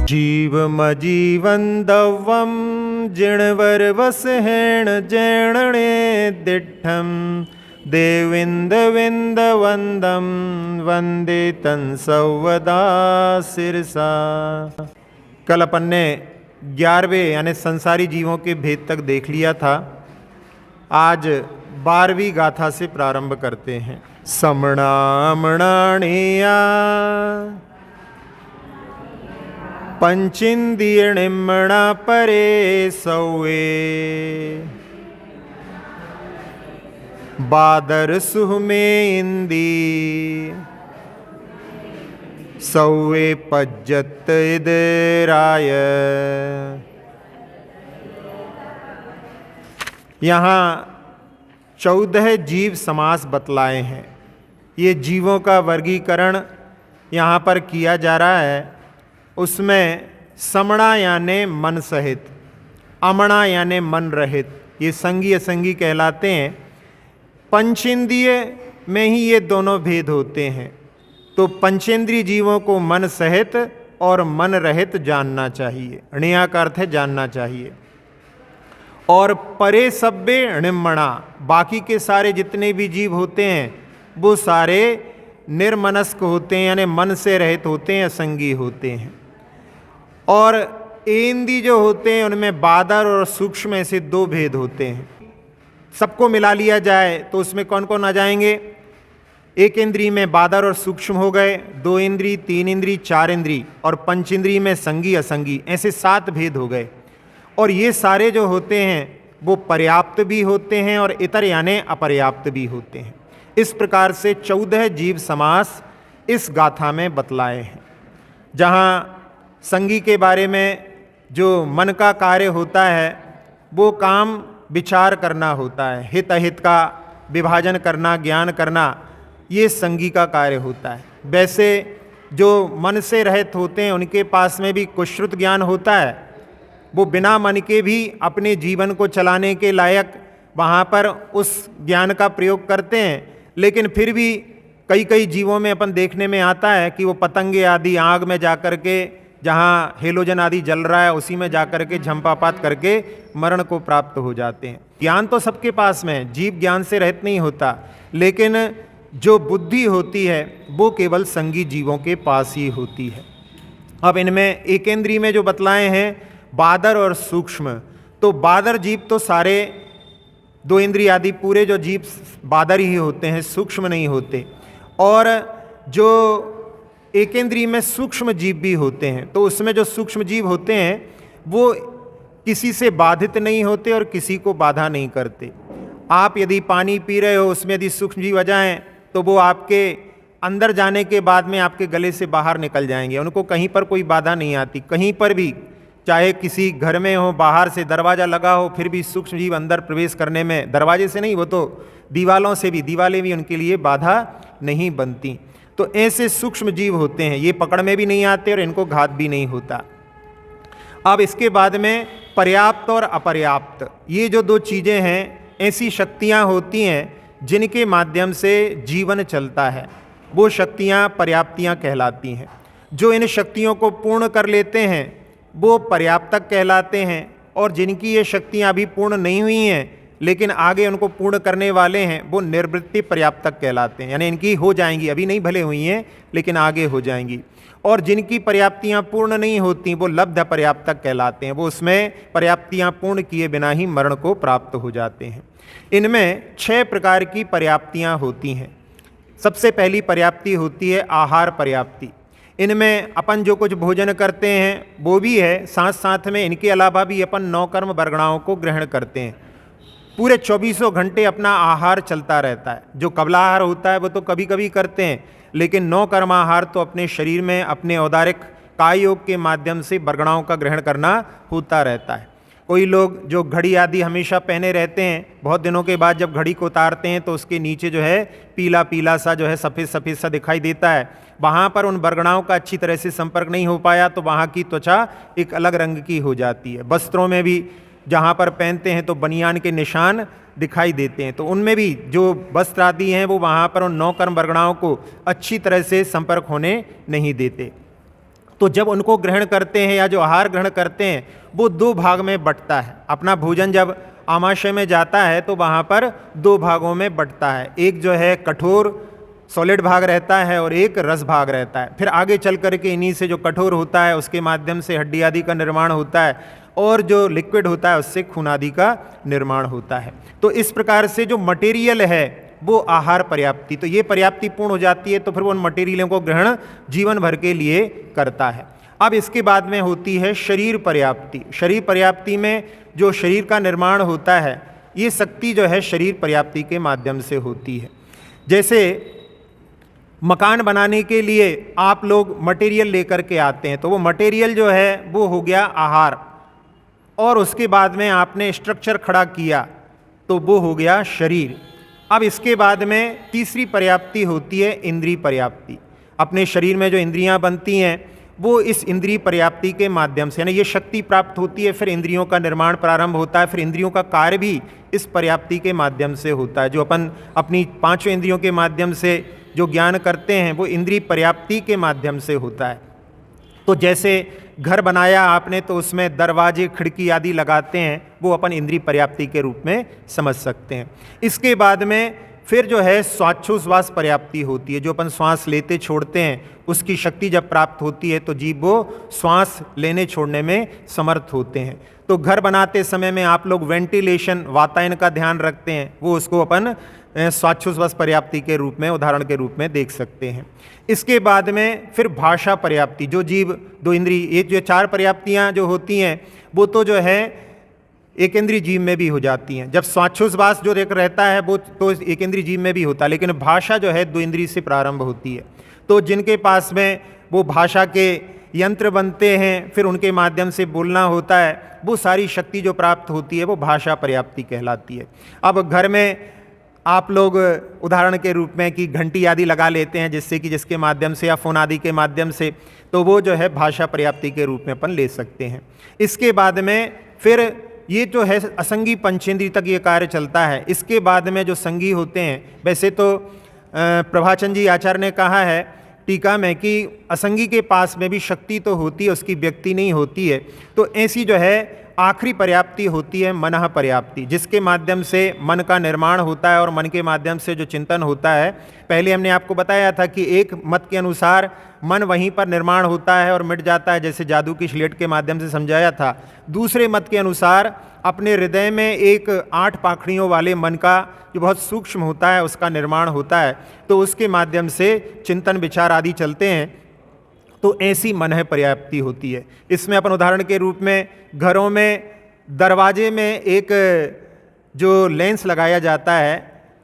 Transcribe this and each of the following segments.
जीवमजीवन दव्वं जिणवरवसहेण जैणणे दिट्ठं देविंदविंदवंदं वंदे तंसवदा सिरसा। कल अपन ने 11वें यानी संसारी जीवों के भेद तक देख लिया था। आज 12वीं गाथा से प्रारंभ करते हैं। समणामणाणेया पंचिंदियणिमणा परे सौवे बादर सुहमे इंदी सौवे पज्जत इदराय। यहाँ 14 जीव समास बतलाए हैं। ये जीवों का वर्गीकरण यहाँ पर किया जा रहा है। उसमें समणा यानी मन सहित, अमणा यानी मन रहित, ये संगी असंगी कहलाते हैं। पंचेंद्रिय में ही ये दोनों भेद होते हैं। तो पंचेंद्रिय जीवों को मन सहित और मन रहित जानना चाहिए। णिया का अर्थ है जानना चाहिए। और परे सब्बे णिमणा, बाकी के सारे जितने भी जीव होते हैं वो सारे निर्मनस्क होते हैं, यानी मन से रहित होते हैं, असंगी होते हैं। और एंदी जो होते हैं उनमें बादर और सूक्ष्म ऐसे 2 भेद होते हैं। सबको मिला लिया जाए तो उसमें कौन कौन आ जाएंगे? एक इंद्रिय में बादर और सूक्ष्म हो गए, 2 इंद्रिय, 3 इंद्रिय, 4 इंद्रिय, और पंच इंद्रिय में संगी असंगी, ऐसे 7 भेद हो गए। और ये सारे जो होते हैं वो पर्याप्त भी होते हैं और इतर यानी अपर्याप्त भी होते हैं। इस प्रकार से 14 जीव समास इस गाथा में बतलाए हैं। जहाँ संगी के बारे में जो मन का कार्य होता है वो काम विचार करना होता है, हित अहित का विभाजन करना, ज्ञान करना, ये संगी का कार्य होता है। वैसे जो मन से रहित होते हैं उनके पास में भी कुश्रुत ज्ञान होता है। वो बिना मन के भी अपने जीवन को चलाने के लायक वहाँ पर उस ज्ञान का प्रयोग करते हैं। लेकिन फिर भी कई कई जीवों में अपन देखने में आता है कि वो पतंगे आदि आग में जाकर के, जहाँ हेलोजन आदि जल रहा है उसी में जाकर के झंपापात करके मरण को प्राप्त हो जाते हैं। ज्ञान तो सबके पास में है, जीव ज्ञान से रहित नहीं होता, लेकिन जो बुद्धि होती है वो केवल संगी जीवों के पास ही होती है। अब इनमें एकेंद्रीय में जो बतलाए हैं बादर और सूक्ष्म, तो बादर जीव तो सारे 2 इंद्रिय आदि पूरे जो जीव बादर ही होते हैं, सूक्ष्म नहीं होते। और जो एकेंद्रीय में सूक्ष्म जीव भी होते हैं, तो उसमें जो सूक्ष्म जीव होते हैं वो किसी से बाधित नहीं होते और किसी को बाधा नहीं करते। आप यदि पानी पी रहे हो, उसमें यदि सूक्ष्म जीव आ जाएं तो वो आपके अंदर जाने के बाद में आपके गले से बाहर निकल जाएंगे। उनको कहीं पर कोई बाधा नहीं आती। कहीं पर भी, चाहे किसी घर में हो, बाहर से दरवाज़ा लगा हो, फिर भी सूक्ष्म जीव अंदर प्रवेश करने में, दरवाजे से नहीं, वो तो दीवालों से भी, दीवारें भी उनके लिए बाधा नहीं बनती। तो ऐसे सूक्ष्म जीव होते हैं, ये पकड़ में भी नहीं आते और इनको घात भी नहीं होता। अब इसके बाद में पर्याप्त और अपर्याप्त, ये जो 2 चीज़ें हैं, ऐसी शक्तियाँ होती हैं जिनके माध्यम से जीवन चलता है। वो शक्तियाँ पर्याप्तियाँ कहलाती हैं। जो इन शक्तियों को पूर्ण कर लेते हैं वो पर्याप्तक कहलाते हैं। और जिनकी ये शक्तियाँ अभी पूर्ण नहीं हुई हैं लेकिन आगे उनको पूर्ण करने वाले हैं वो निर्वृत्ति पर्याप्तक कहलाते हैं, यानी इनकी हो जाएंगी, अभी नहीं भले हुई हैं लेकिन आगे हो जाएंगी। और जिनकी पर्याप्तियाँ पूर्ण नहीं होती वो लब्ध पर्याप्तक कहलाते हैं, वो उसमें पर्याप्तियाँ पूर्ण किए बिना ही मरण को प्राप्त हो जाते हैं। इनमें 6 प्रकार की पर्याप्तियाँ होती हैं। सबसे पहली पर्याप्ति होती है आहार पर्याप्ति। इनमें अपन जो कुछ भोजन करते हैं वो भी है, साथ साथ में इनके अलावा भी अपन 9 कर्म वर्गणाओं को ग्रहण करते हैं। पूरे 24 घंटे अपना आहार चलता रहता है। जो कबला आहार होता है वो तो कभी कभी करते हैं, लेकिन 9 कर्म आहार तो अपने शरीर में अपने औदारिक काय योग के माध्यम से वर्गणाओं का ग्रहण करना होता रहता है। कोई लोग जो घड़ी आदि हमेशा पहने रहते हैं, बहुत दिनों के बाद जब घड़ी को उतारते हैं तो उसके नीचे जो है पीला पीला सा जो है सफ़ेद सफ़ेद सा दिखाई देता है। वहाँ पर उन वर्गणाओं का अच्छी तरह से संपर्क नहीं हो पाया तो वहाँ की त्वचा एक अलग रंग की हो जाती है। वस्त्रों में भी जहाँ पर पहनते हैं तो बनियान के निशान दिखाई देते हैं, तो उनमें भी जो वस्त्र आदि हैं वो वहाँ पर उन 9 कर्म वर्गणाओं को अच्छी तरह से संपर्क होने नहीं देते। तो जब उनको ग्रहण करते हैं या जो आहार ग्रहण करते हैं वो दो भाग में बंटता है। अपना भोजन जब आमाशय में जाता है तो वहाँ पर दो भागों में बंटता है, एक जो है कठोर सॉलिड भाग रहता है और एक रस भाग रहता है। फिर आगे चल करके इन्हीं से जो कठोर होता है उसके माध्यम से हड्डी आदि का निर्माण होता है और जो लिक्विड होता है उससे खून आदि का निर्माण होता है। तो इस प्रकार से जो मटेरियल है वो आहार पर्याप्ति, तो ये पर्याप्ति पूर्ण हो जाती है तो फिर वो उन मटेरियलों को ग्रहण जीवन भर के लिए करता है। अब इसके बाद में होती है शरीर पर्याप्ति। शरीर पर्याप्ति में जो शरीर का निर्माण होता है ये शक्ति जो है शरीर पर्याप्ति के माध्यम से होती है। जैसे मकान बनाने के लिए आप लोग मटेरियल लेकर के आते हैं तो वो मटेरियल जो है वो हो गया आहार, और उसके बाद में आपने स्ट्रक्चर खड़ा किया तो वो हो गया शरीर। अब इसके बाद में तीसरी पर्याप्ति होती है इंद्रिय पर्याप्ति। अपने शरीर में जो इंद्रियां बनती हैं वो इस इंद्रिय पर्याप्ति के माध्यम से, यानी ये शक्ति प्राप्त होती है, फिर इंद्रियों का निर्माण प्रारंभ होता है, फिर इंद्रियों का कार्य भी इस पर्याप्ति के माध्यम से होता है। जो अपन अपनी पांचों इंद्रियों के माध्यम से जो ज्ञान करते हैं वो इंद्रिय पर्याप्ति के माध्यम से होता है। तो जैसे घर बनाया आपने तो उसमें दरवाजे खिड़की आदि लगाते हैं, वो अपन इंद्रिय पर्याप्ति के रूप में समझ सकते हैं। इसके बाद में फिर जो है श्वासोच्छ्वास पर्याप्ति होती है। जो अपन श्वास लेते छोड़ते हैं उसकी शक्ति जब प्राप्त होती है तो जीव वो श्वास लेने छोड़ने में समर्थ होते हैं। तो घर बनाते समय में आप लोग वेंटिलेशन वातायन का ध्यान रखते हैं, वो उसको अपन श्वासोच्छ्वास पर्याप्ति के रूप में उदाहरण के रूप में देख सकते हैं। इसके बाद में फिर भाषा पर्याप्ति, जो जीव दो इंद्रिय, ये जो चार पर्याप्तियाँ जो होती हैं वो तो जो है एक इंद्रिय जीव में भी हो जाती हैं। जब श्वासोच्छ्वास जो एक रहता है वो तो एक इंद्रिय जीव में भी होता है, लेकिन भाषा जो है दो इंद्रिय से प्रारंभ होती है। तो जिनके पास में वो भाषा के यंत्र बनते हैं फिर उनके माध्यम से बोलना होता है, वो सारी शक्ति जो प्राप्त होती है वो भाषा पर्याप्ति कहलाती है। अब घर में आप लोग उदाहरण के रूप में कि घंटी आदि लगा लेते हैं जिससे कि जिसके माध्यम से या फ़ोन आदि के माध्यम से, तो वो जो है भाषा पर्याप्ति के रूप में अपन ले सकते हैं। इसके बाद में फिर ये जो है असंगी पंचेंद्रिय तक ये कार्य चलता है। इसके बाद में जो संगी होते हैं, वैसे तो प्रभाचंद जी आचार्य ने कहा है टीका में कि असंगी के पास में भी शक्ति तो होती है, उसकी व्यक्ति नहीं होती है। तो ऐसी जो है आखिरी पर्याप्ति होती है मनः पर्याप्ति, जिसके माध्यम से मन का निर्माण होता है और मन के माध्यम से जो चिंतन होता है। पहले हमने आपको बताया था कि एक मत के अनुसार मन वहीं पर निर्माण होता है और मिट जाता है, जैसे जादू की स्लेट के माध्यम से समझाया था। दूसरे मत के अनुसार अपने हृदय में एक 8 पाखड़ियों वाले मन का जो बहुत सूक्ष्म होता है उसका निर्माण होता है, तो उसके माध्यम से चिंतन विचार आदि चलते हैं। तो ऐसी मनः पर्याप्ति होती है। इसमें अपन उदाहरण के रूप में घरों में दरवाजे में एक जो लेंस लगाया जाता है,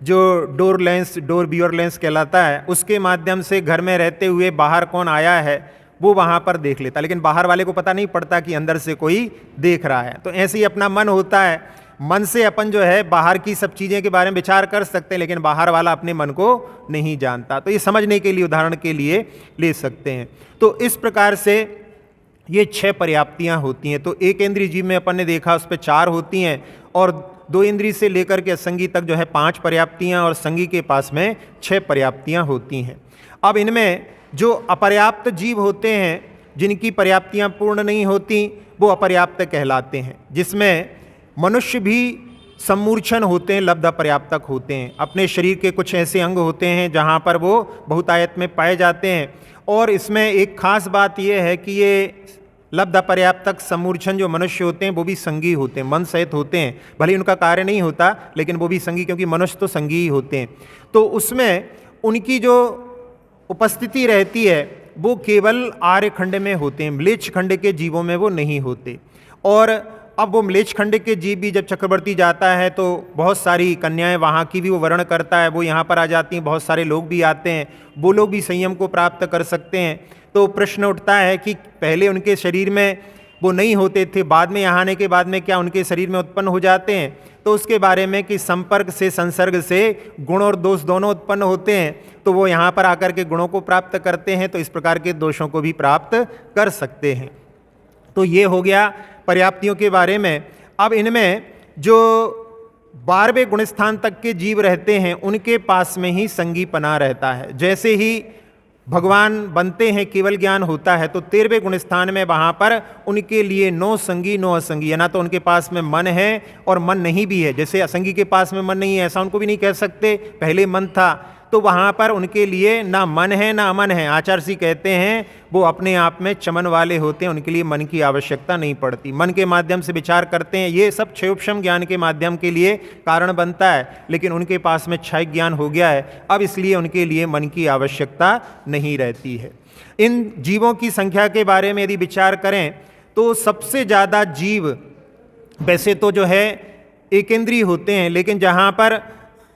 जो door lens, door viewer lens कहलाता है, उसके माध्यम से घर में रहते हुए बाहर कौन आया है वो वहाँ पर देख लेता, लेकिन बाहर वाले को पता नहीं पड़ता कि अंदर से कोई देख रहा है। तो ऐसे ही अपना मन होता है, मन से अपन जो है बाहर की सब चीज़ें के बारे में विचार कर सकते हैं, लेकिन बाहर वाला अपने मन को नहीं जानता। तो ये समझने के लिए उदाहरण के लिए ले सकते हैं। तो इस प्रकार से ये 6 पर्याप्तियाँ होती हैं। तो एक इंद्रिय जीव में अपन ने देखा उस पर 4 होती हैं, और 2 इंद्रिय से लेकर के असंगी तक जो है 5 पर्याप्तियाँ, और संगी के पास में 6 पर्याप्तियाँ होती हैं। अब इनमें जो अपर्याप्त जीव होते हैं, जिनकी पर्याप्तियाँ पूर्ण नहीं होती, वो अपर्याप्त कहलाते हैं, जिसमें मनुष्य भी सम्मूर्छन होते हैं, लब्ध अपर्याप्तक होते हैं। अपने शरीर के कुछ ऐसे अंग होते हैं जहाँ पर वो बहुतायत में पाए जाते हैं, और इसमें एक खास बात यह है कि ये लब्ध अपर्याप्तक सम्मूर्छन जो मनुष्य होते हैं वो भी संगी होते हैं, मन सहित होते हैं। भले उनका कार्य नहीं होता लेकिन वो भी संगी, क्योंकि मनुष्य तो संगी ही होते हैं। तो उसमें उनकी जो उपस्थिति रहती है वो केवल आर्य खंड में होते हैं, म्लेच्छ खंड के जीवों में वो नहीं होते। और अब वो म्लेच्छ खंड के जीव भी जब चक्रवर्ती जाता है तो बहुत सारी कन्याएं वहाँ की भी वो वर्ण करता है, वो यहाँ पर आ जाती हैं, बहुत सारे लोग भी आते हैं, वो लोग भी संयम को प्राप्त कर सकते हैं। तो प्रश्न उठता है कि पहले उनके शरीर में वो नहीं होते थे, बाद में यहाँ आने के बाद में क्या उनके शरीर में उत्पन्न हो जाते हैं? तो उसके बारे में कि संपर्क से, संसर्ग से गुण और दोष दोनों उत्पन्न होते हैं, तो वो यहाँ पर आकर के गुणों को प्राप्त करते हैं, तो इस प्रकार के दोषों को भी प्राप्त कर सकते हैं। तो ये हो गया पर्याप्तियों के बारे में। अब इनमें जो 12वें गुणस्थान तक के जीव रहते हैं उनके पास में ही संगीपना रहता है। जैसे ही भगवान बनते हैं, केवल ज्ञान होता है, तो 13वें गुण स्थान में वहाँ पर उनके लिए नो संगी नो असंगी, या ना तो उनके पास में मन है और मन नहीं भी है। जैसे असंगी के पास में मन नहीं है ऐसा उनको भी नहीं कह सकते, पहले मन था, तो वहाँ पर उनके लिए ना मन है ना अमन है। आचार्य जी कहते हैं वो अपने आप में चमन वाले होते हैं, उनके लिए मन की आवश्यकता नहीं पड़ती। मन के माध्यम से विचार करते हैं, ये सब क्षयोपशम ज्ञान के माध्यम के लिए कारण बनता है, लेकिन उनके पास में क्षय ज्ञान हो गया है, अब इसलिए उनके लिए मन की आवश्यकता नहीं रहती है। इन जीवों की संख्या के बारे में यदि विचार करें तो सबसे ज़्यादा जीव वैसे तो जो है एकेंद्रीय होते हैं, लेकिन जहाँ पर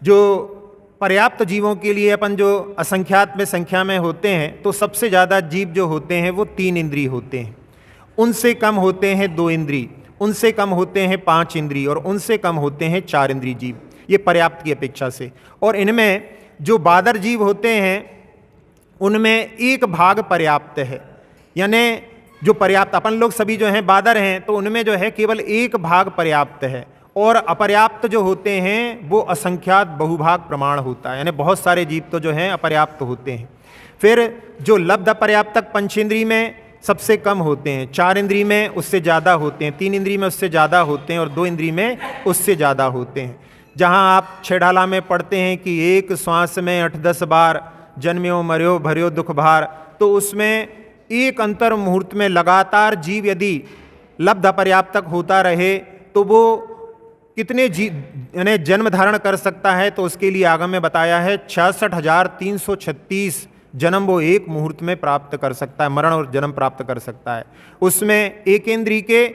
जो पर्याप्त जीवों के लिए अपन जो असंख्यात में संख्या में होते हैं, तो सबसे ज़्यादा जीव जो होते हैं वो 3 इंद्रिय होते हैं, उनसे कम होते हैं 2 इंद्रिय, उनसे कम होते हैं 5 इंद्रिय और उनसे कम होते हैं 4 इंद्रिय जीव, ये पर्याप्त की अपेक्षा से। और इनमें जो बादर जीव होते हैं उनमें 1 भाग पर्याप्त है, यानी जो पर्याप्त, अपन लोग सभी जो हैं बादर हैं, तो उनमें जो है केवल 1 भाग पर्याप्त है, और अपर्याप्त जो होते हैं वो असंख्यात बहुभाग प्रमाण होता है, यानी बहुत सारे जीव तो जो हैं अपर्याप्त होते हैं। फिर जो लब्ध अपर्याप्तक पंचेंद्रिय में सबसे कम होते हैं, 4 इंद्रिय में उससे ज़्यादा होते हैं, 3 इंद्रिय में उससे ज़्यादा होते हैं और 2 इंद्रिय में उससे ज़्यादा होते हैं। जहाँ आप छेड़ाला में पढ़ते हैं कि एक श्वास में 8-10 बार जन्म्यो मर्यो भर्यो दुख भार, तो उसमें एक अंतर मुहूर्त में लगातार जीव यदि लब्ध अपर्याप्तक होता रहे तो वो कितने यानी जन्म धारण कर सकता है, तो उसके लिए आगम में बताया है 66,336 जन्म वो एक मुहूर्त में प्राप्त कर सकता है, मरण और जन्म प्राप्त कर सकता है। उसमें एक इंद्रिय के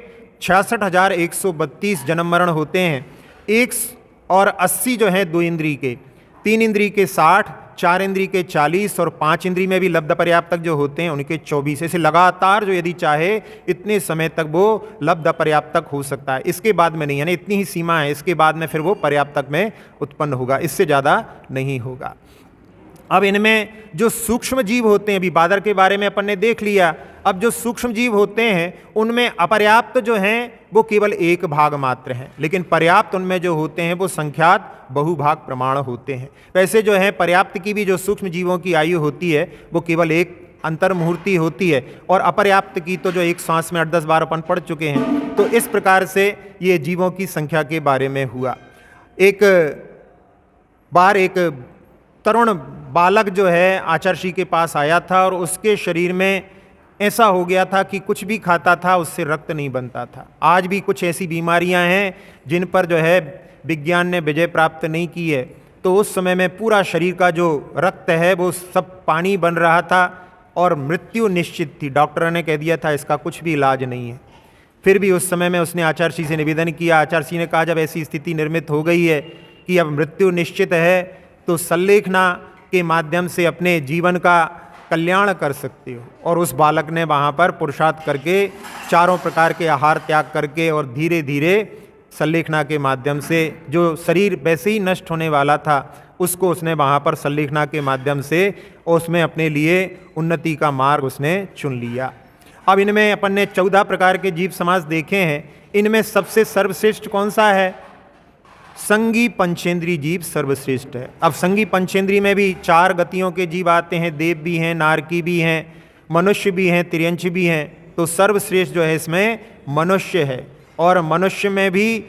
66,132 जन्म मरण होते हैं, 180 जो है 2 इंद्रिय के, 3 इंद्रिय के 60, 4 इंद्रिय के 40 और 5 इंद्रिय में भी लब्ध पर्याप्तक जो होते हैं उनके 24। ऐसे लगातार जो यदि चाहे इतने समय तक वो लब्ध पर्याप्तक हो सकता है, इसके बाद में नहीं, यानी इतनी ही सीमा है, इसके बाद में फिर वो पर्याप्तक में उत्पन्न होगा, इससे ज़्यादा नहीं होगा। अब इनमें जो सूक्ष्म जीव होते हैं, अभी बादर के बारे में अपन ने देख लिया, अब जो सूक्ष्म जीव होते हैं उनमें अपर्याप्त जो हैं वो केवल 1 भाग मात्र हैं, लेकिन पर्याप्त उनमें जो होते हैं वो संख्यात बहुभाग प्रमाण होते हैं। वैसे जो है पर्याप्त की भी जो सूक्ष्म जीवों की आयु होती है वो केवल 1 अंतर मुहूर्ती होती है, और अपर्याप्त की तो जो एक सांस में 8-10 बार अपन पढ़ चुके हैं। तो इस प्रकार से ये जीवों की संख्या के बारे में हुआ। एक बार एक तरुण बालक जो है आचार्य श्री के पास आया था, और उसके शरीर में ऐसा हो गया था कि कुछ भी खाता था उससे रक्त नहीं बनता था। आज भी कुछ ऐसी बीमारियां हैं जिन पर जो है विज्ञान ने विजय प्राप्त नहीं की है। तो उस समय में पूरा शरीर का जो रक्त है वो सब पानी बन रहा था और मृत्यु निश्चित थी। डॉक्टर ने कह दिया था इसका कुछ भी इलाज नहीं है। फिर भी उस समय में उसने आचार्य श्री से निवेदन किया। आचार्य श्री ने कहा जब ऐसी स्थिति निर्मित हो गई है कि अब मृत्यु निश्चित है तो सल्लेखना के माध्यम से अपने जीवन का कल्याण कर सकते हो। और उस बालक ने वहाँ पर पुरुषार्थ करके चारों प्रकार के आहार त्याग करके और धीरे धीरे सल्लेखना के माध्यम से जो शरीर वैसे ही नष्ट होने वाला था उसको उसने वहाँ पर सल्लेखना के माध्यम से उसमें अपने लिए उन्नति का मार्ग उसने चुन लिया। अब इनमें अपन ने 14 प्रकार के जीव समाज देखे हैं। इनमें सबसे सर्वश्रेष्ठ कौन सा है? संगी पंचेंद्रीय जीव सर्वश्रेष्ठ है। अब संगी पंचेंद्रीय में भी 4 गतियों के जीव आते हैं। देव भी हैं, नारकी भी हैं, मनुष्य भी हैं, तिर्यंच भी हैं। तो सर्वश्रेष्ठ जो है इसमें मनुष्य है। और मनुष्य में भी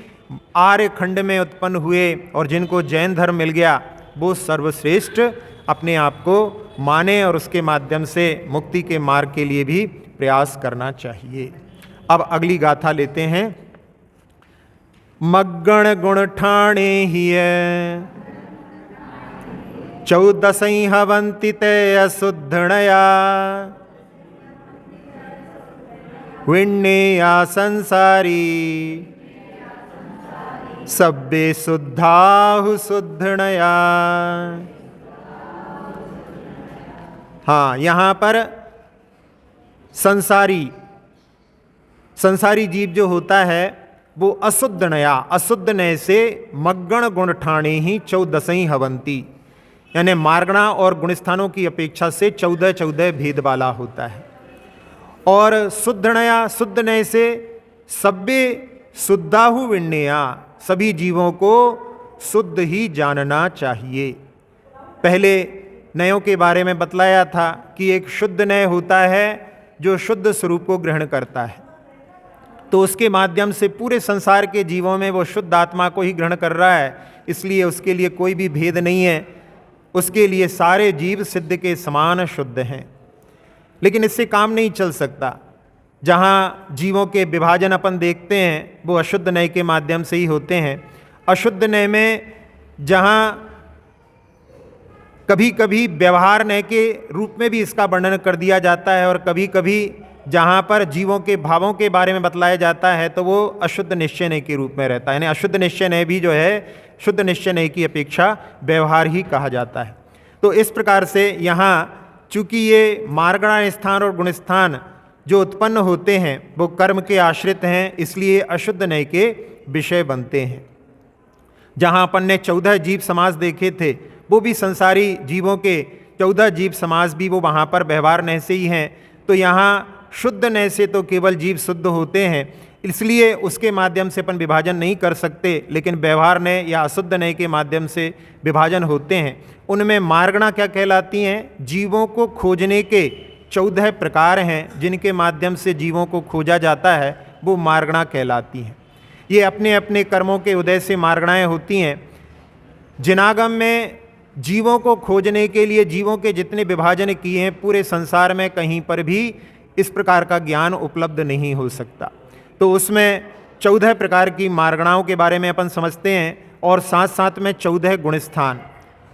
आर्य खंड में उत्पन्न हुए और जिनको जैन धर्म मिल गया वो सर्वश्रेष्ठ अपने आप को माने और उसके माध्यम से मुक्ति के मार्ग के लिए भी प्रयास करना चाहिए। अब अगली गाथा लेते हैं। मग्गण गुण ठाणे हिय 14 हवंति ते असुद्धणया विण्णेया संसारी सब्बे शुद्धाहु शुद्धणया। हाँ, यहाँ पर संसारी जीव जो होता है वो अशुद्ध नया, अशुद्ध नय से मग्गण गुण ठाणे ही 14 हवंती, यानी मार्गणा और गुणस्थानों की अपेक्षा से 14 भेद वाला होता है। और शुद्ध नया, शुद्ध नय से सब्बे शुद्धाहु विण्णेया, सभी जीवों को शुद्ध ही जानना चाहिए। पहले नयों के बारे में बतलाया था कि एक शुद्ध नय होता है जो शुद्ध स्वरूप को ग्रहण करता है, तो उसके माध्यम से पूरे संसार के जीवों में वो शुद्ध आत्मा को ही ग्रहण कर रहा है, इसलिए उसके लिए कोई भी भेद नहीं है, उसके लिए सारे जीव सिद्ध के समान शुद्ध हैं। लेकिन इससे काम नहीं चल सकता। जहाँ जीवों के विभाजन अपन देखते हैं वो अशुद्ध नय के माध्यम से ही होते हैं। अशुद्ध नय में जहाँ कभी कभी व्यवहार नय के रूप में भी इसका वर्णन कर दिया जाता है और कभी कभी जहाँ पर जीवों के भावों के बारे में बतलाया जाता है तो वो अशुद्ध निश्चय नय के रूप में रहता है। यानी अशुद्ध निश्चय नय भी जो है शुद्ध निश्चय नय की अपेक्षा व्यवहार ही कहा जाता है। तो इस प्रकार से यहाँ चूँकि ये मार्गणा स्थान और गुणस्थान जो उत्पन्न होते हैं वो कर्म के आश्रित हैं, इसलिए अशुद्ध नय के विषय बनते हैं। जहाँ अपन ने 14 जीव समास देखे थे वो भी संसारी जीवों के 14 जीव समास भी वो वहाँ पर व्यवहार नय से ही हैं। तो यहाँ शुद्ध नय से तो केवल जीव शुद्ध होते हैं, इसलिए उसके माध्यम से अपन विभाजन नहीं कर सकते, लेकिन व्यवहार नय या अशुद्ध नय के माध्यम से विभाजन होते हैं। उनमें मार्गणा क्या कहलाती हैं? जीवों को खोजने के 14 प्रकार हैं जिनके माध्यम से जीवों को खोजा जाता है, वो मार्गणा कहलाती हैं। ये अपने अपने कर्मों के उदय से मार्गणाएँ होती हैं। जिनागम में जीवों को खोजने के लिए जीवों के जितने विभाजन किए हैं पूरे संसार में कहीं पर भी इस प्रकार का ज्ञान उपलब्ध नहीं हो सकता। तो उसमें 14 प्रकार की मार्गणाओं के बारे में अपन समझते हैं और साथ साथ में 14 गुणस्थान।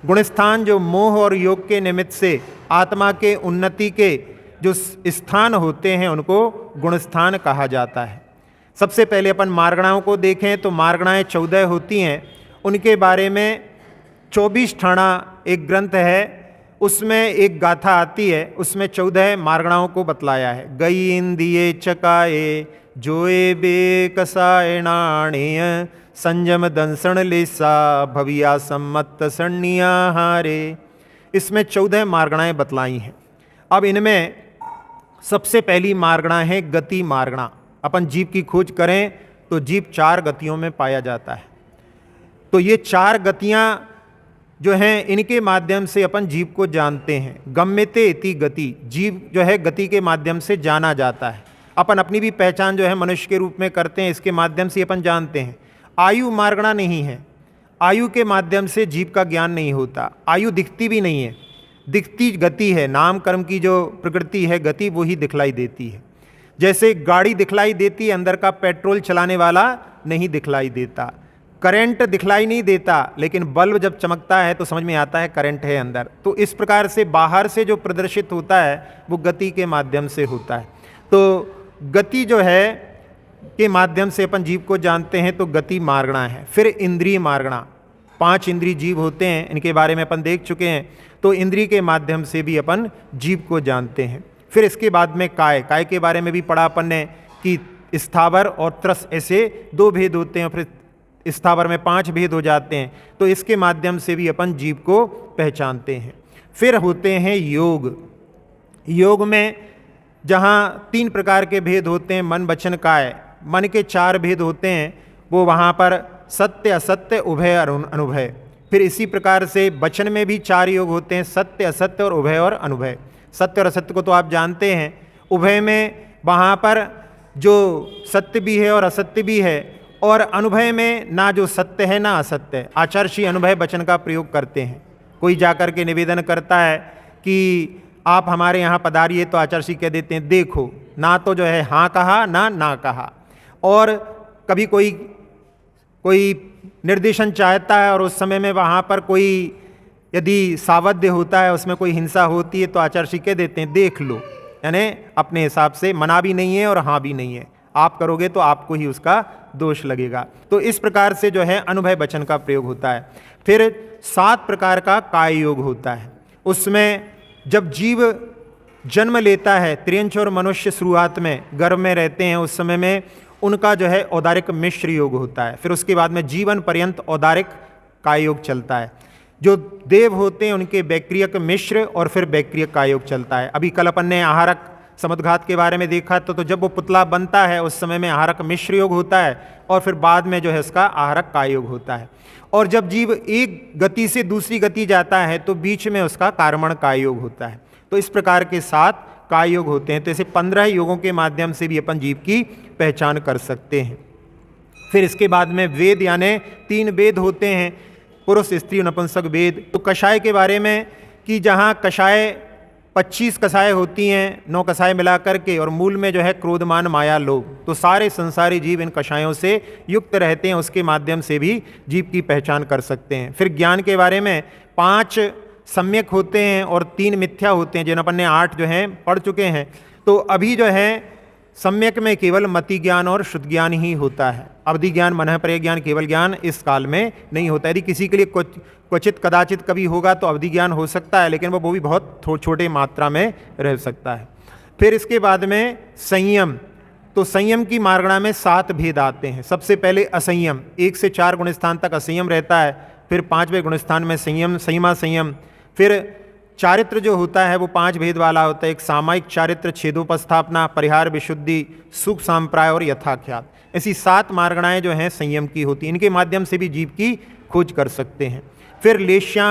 गुणस्थान जो मोह और योग के निमित्त से आत्मा के उन्नति के जो स्थान होते हैं उनको गुणस्थान कहा जाता है। सबसे पहले अपन मार्गणाओं को देखें तो मार्गणाएँ 14 होती हैं। उनके बारे में 24 ठाणा एक ग्रंथ है, उसमें एक गाथा आती है, उसमें 14 मार्गणाओं को बतलाया है। गई इंदिये चकाए जोए बेकसायणाणेय संयम दंसण लेसा भविया सम्मत सण्णिया हारे। इसमें 14 मार्गणाएँ बतलाई हैं। अब इनमें सबसे पहली मार्गणा है गति मार्गणा। अपन जीव की खोज करें तो जीव 4 गतियों में पाया जाता है। तो ये 4 गतियाँ जो हैं इनके माध्यम से अपन जीव को जानते हैं। गम्यते इति गति, जीव जो है गति के माध्यम से जाना जाता है। अपन अपनी भी पहचान जो है मनुष्य के रूप में करते हैं, इसके माध्यम से अपन जानते हैं। आयु मार्गणा नहीं है, आयु के माध्यम से जीव का ज्ञान नहीं होता। आयु दिखती भी नहीं है, दिखती गति है। नाम कर्म की जो प्रकृति है गति वो ही दिखलाई देती है। जैसे गाड़ी दिखलाई देती है, अंदर का पेट्रोल चलाने वाला नहीं दिखलाई देता। करंट दिखलाई नहीं देता, लेकिन बल्ब जब चमकता है तो समझ में आता है करंट है अंदर। तो इस प्रकार से बाहर से जो प्रदर्शित होता है वो गति के माध्यम से होता है। तो गति जो है के माध्यम से अपन जीव को जानते हैं, तो गति मार्गणा है। फिर इंद्रिय मार्गणा, 5 इंद्रिय जीव होते हैं, इनके बारे में अपन देख चुके हैं। तो इंद्रिय के माध्यम से भी अपन जीव को जानते हैं। फिर इसके बाद में काय, काय के बारे में भी पढ़ा अपन ने कि स्थावर और त्रस ऐसे 2 भेद होते हैं, फिर स्थावर में 5 भेद हो जाते हैं। तो इसके माध्यम से भी अपन जीव को पहचानते हैं। फिर होते हैं योग। योग में जहाँ 3 प्रकार के भेद होते हैं, मन वचन काय, मन के 4 भेद होते हैं, वो वहाँ पर सत्य असत्य उभय अनुभय। फिर इसी प्रकार से वचन में भी 4 योग होते हैं, सत्य असत्य और उभय और अनुभय। सत्य और असत्य को तो आप जानते हैं। उभय में वहाँ पर जो सत्य भी है और असत्य भी है, और अनुभय में ना जो सत्य है ना असत्य है। आचार्षी अनुभय वचन का प्रयोग करते हैं। कोई जाकर के निवेदन करता है कि आप हमारे यहाँ पधारिए, तो आचार्षी कह देते हैं देखो, ना तो जो है हाँ कहा ना कहा। और कभी कोई निर्देशन चाहता है और उस समय में वहाँ पर कोई यदि सावध्य होता है, उसमें कोई हिंसा होती है, तो आचार्षी कह देते हैं देख लो, यानी अपने हिसाब से मना भी नहीं है और हाँ भी नहीं है, आप करोगे तो आपको ही उसका दोष लगेगा। तो इस प्रकार से जो है अनुभय वचन का प्रयोग होता है। फिर 7 प्रकार का काय योग होता है। उसमें जब जीव जन्म लेता है, त्रियंच और मनुष्य शुरुआत में गर्भ में रहते हैं, उस समय में उनका जो है औदारिक मिश्र योग होता है। फिर उसके बाद में जीवन पर्यंत औदारिक काय योग चलता है। जो देव होते हैं उनके वैक्रियक मिश्र और फिर वैक्रियक काय योग चलता है। अभी कल अपन ने आहारक समुद्घात के बारे में देखा तो जब वो पुतला बनता है उस समय में आहारक मिश्र योग होता है और फिर बाद में जो है उसका आहारक काय योग होता है। और जब जीव एक गति से दूसरी गति जाता है तो बीच में उसका कार्मण काय योग होता है। तो इस प्रकार के 7 काय योग होते हैं। तो ऐसे 15 योगों के माध्यम से भी अपन जीव की पहचान कर सकते हैं। फिर इसके बाद में वेद यानी 3 वेद होते हैं, पुरुष स्त्री नपुंसक वेद। तो कषाय के बारे में कि जहाँ कषाय 25 कषाय होती हैं, 9 कषाय मिला करके, और मूल में जो है क्रोधमान माया लोभ, तो सारे संसारी जीव इन कषायों से युक्त रहते हैं। उसके माध्यम से भी जीव की पहचान कर सकते हैं। फिर ज्ञान के बारे में 5 सम्यक होते हैं और 3 मिथ्या होते हैं, जिन अपन ने 8 जो हैं पढ़ चुके हैं। तो अभी जो है सम्यक में केवल मति ज्ञान और शुद्ध ज्ञान ही होता है। अवधि ज्ञान, मनः पर्य ज्ञान, केवल ज्ञान इस काल में नहीं होता। यदि किसी के लिए क्वचित कदाचित कभी होगा तो अवधि ज्ञान हो सकता है, लेकिन वो भी बहुत छोटे मात्रा में रह सकता है। फिर इसके बाद में संयम। तो संयम की मार्गणा में 7 भेद आते हैं। सबसे पहले असंयम, 1 से 4 गुणस्थान तक असंयम रहता है। फिर 5वें गुणस्थान में संयम, संयमा संयम। फिर चारित्र जो होता है वो 5 भेद वाला होता है। एक सामायिक चारित्र, छेदोपस्थापना, परिहार, विशुद्धि, सुख सांप्राय और यथाख्यात। ऐसी 7 मार्गणाएं जो हैं संयम की होती हैं। इनके माध्यम से भी जीव की खोज कर सकते हैं। फिर लेश्यां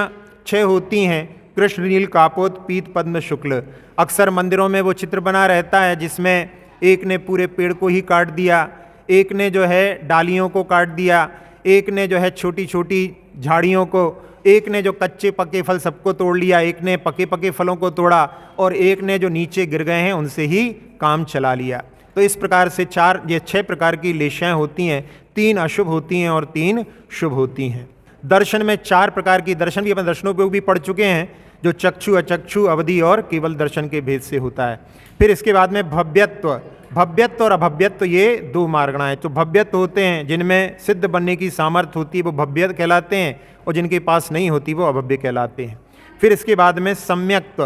6 होती हैं, कृष्ण, नील, कापोत, पीत, पद्म, शुक्ल। अक्सर मंदिरों में वो चित्र बना रहता है जिसमें एक ने पूरे पेड़ को ही काट दिया, एक ने जो है डालियों को काट दिया, एक ने जो है छोटी छोटी झाड़ियों को, एक ने जो कच्चे पके फल सबको तोड़ लिया, एक ने पके पके फलों को तोड़ा, और एक ने जो नीचे गिर गए हैं उनसे ही काम चला लिया। तो इस प्रकार से 6 प्रकार की लेशाएं होती हैं। 3 अशुभ होती हैं और 3 शुभ होती हैं। दर्शन में 4 प्रकार की, दर्शन भी अपन दर्शनोपयोग भी पढ़ चुके हैं, जो चक्षु, अचक्षु, अवधि और केवल दर्शन के भेद से होता है। फिर इसके बाद में भव्यत्व। भव्यत्व और अभव्यत्व ये 2 मार्गणाएं। तो भव्यत्व होते हैं जिनमें सिद्ध बनने की सामर्थ्य होती है, वो भव्य कहलाते हैं, और जिनके पास नहीं होती वो अभव्य कहलाते हैं। फिर इसके बाद में सम्यक्त्व।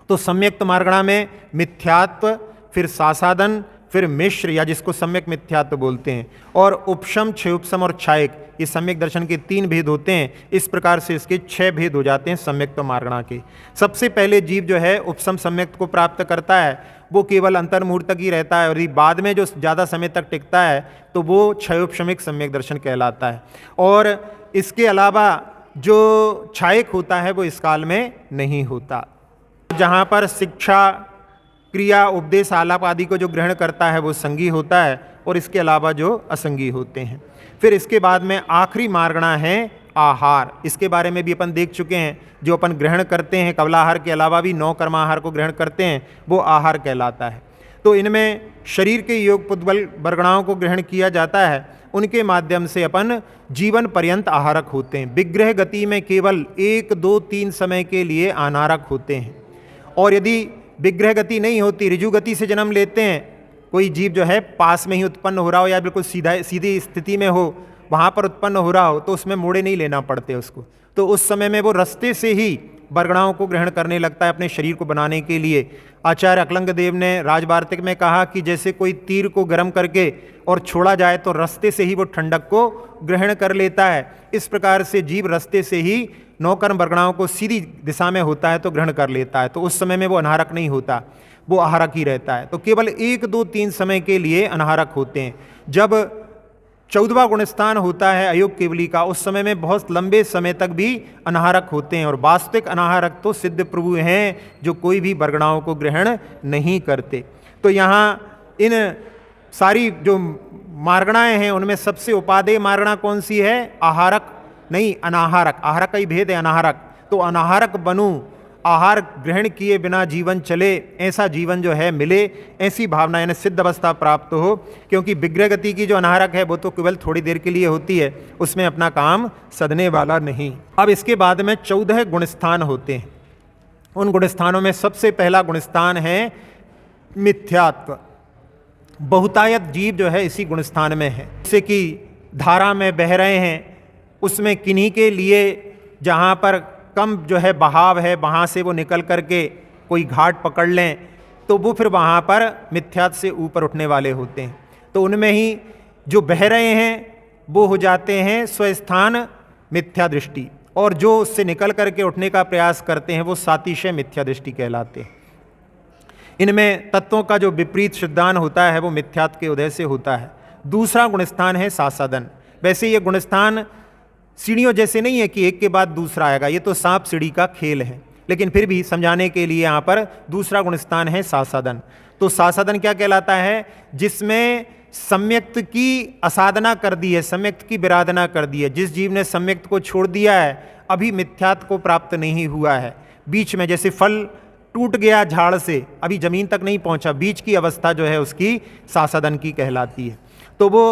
तो सम्यक्त्व मार्गणा में मिथ्यात्व, फिर सासादन, फिर मिश्र या जिसको सम्यक मिथ्यात्व बोलते हैं, और उपशम, क्षयोपशम और क्षायक, ये सम्यक दर्शन के 3 भेद होते हैं। इस प्रकार से इसके 6 भेद हो जाते हैं सम्यक्त्व मार्गणा के। सबसे पहले जीव जो है उपशम सम्यक्त्व को प्राप्त करता है, वो केवल अंतर्मुहूर्त तक ही रहता है, और बाद में जो ज़्यादा समय तक टिकता है तो वो क्षयोपशमिक सम्यक दर्शन कहलाता है। और इसके अलावा जो क्षायक होता है वो इस काल में नहीं होता। जहाँ पर शिक्षा, क्रिया, उपदेश, आलाप आदि को जो ग्रहण करता है वो संगी होता है, और इसके अलावा जो असंगी होते हैं। फिर इसके बाद में आखिरी मार्गणा है आहार। इसके बारे में भी अपन देख चुके हैं। जो अपन ग्रहण करते हैं कवलाहार के अलावा भी 9 कर्माहार को ग्रहण करते हैं, वो आहार कहलाता है। तो इनमें शरीर के योग पुद्बल वर्गणाओं को ग्रहण किया जाता है, उनके माध्यम से अपन जीवन पर्यंत आहारक होते हैं। विग्रह गति में केवल 1, 2, 3 समय के लिए अनाहारक होते हैं। और यदि विग्रह गति नहीं होती, ऋजु गति से जन्म लेते हैं, कोई जीव जो है पास में ही उत्पन्न हो रहा हो या बिल्कुल सीधी स्थिति में हो, वहाँ पर उत्पन्न हो रहा हो, तो उसमें मोड़े नहीं लेना पड़ते उसको। तो उस समय में वो रास्ते से ही वर्गणाओं को ग्रहण करने लगता है अपने शरीर को बनाने के लिए। आचार्य अकलंग देव ने राजवार्तिक में कहा कि जैसे कोई तीर को गर्म करके और छोड़ा जाए तो रास्ते से ही वो ठंडक को ग्रहण कर लेता है। इस प्रकार से जीव रास्ते से ही 9 कर्म वर्गणाओं को सीधी दिशा में होता है तो ग्रहण कर लेता है। तो उस समय में वो अनाहारक नहीं होता, वो आहारक ही रहता है। तो केवल 1, 2, 3 समय के लिए अनाहारक होते हैं। जब 14वां गुणस्थान होता है अयोग केवली का, उस समय में बहुत लंबे समय तक भी अनाहारक होते हैं। और वास्तविक अनाहारक तो सिद्ध प्रभु हैं जो कोई भी वर्गणाओं को ग्रहण नहीं करते। तो यहाँ इन सारी जो मार्गणाएं हैं उनमें सबसे उपादेय मार्गणा कौन सी है? आहारक नहीं, अनाहारक। आहारक का ही भेद है अनाहारक। तो अनाहारक बनूं, आहार ग्रहण किए बिना जीवन चले, ऐसा जीवन जो है मिले, ऐसी भावना यानी सिद्ध अवस्था प्राप्त हो। क्योंकि विग्रह गति की जो अनाहारक है वो तो केवल थोड़ी देर के लिए होती है, उसमें अपना काम सधने वाला नहीं। अब इसके बाद में 14 गुणस्थान होते हैं। उन गुणस्थानों में सबसे पहला गुणस्थान है मिथ्यात्व। बहुतायत जीव जो है इसी गुणस्थान में है। जैसे कि धारा में बह रहे हैं, उसमें किन्हीं के लिए जहाँ पर कम जो है बहाव है, वहाँ से वो निकल करके कोई घाट पकड़ लें तो वो फिर वहाँ पर मिथ्यात्व से ऊपर उठने वाले होते हैं। तो उनमें ही जो बह रहे हैं वो हो जाते हैं स्वस्थान मिथ्या दृष्टि, और जो उससे निकल करके उठने का प्रयास करते हैं वो सातिशय मिथ्या दृष्टि कहलाते हैं। इनमें तत्वों का जो विपरीत सिद्धांत होता है वो मिथ्यात्व के उदय से होता है। दूसरा गुणस्थान है सासादन। वैसे ये गुणस्थान सीढ़ियों जैसे नहीं है कि एक के बाद दूसरा आएगा, ये तो सांप सीढ़ी का खेल है, लेकिन फिर भी समझाने के लिए यहाँ पर दूसरा गुणस्थान है सासादन। तो सासादन क्या कहलाता है? जिसमें सम्यक्त की असाधना कर दी है, सम्यक्त की विराधना कर दी है। जिस जीव ने सम्यक्त को छोड़ दिया है, अभी मिथ्यात्व को प्राप्त नहीं हुआ है, बीच में जैसे फल टूट गया झाड़ से, अभी जमीन तक नहीं पहुंचा, बीच की अवस्था जो है उसकी सासादन की कहलाती है। तो वो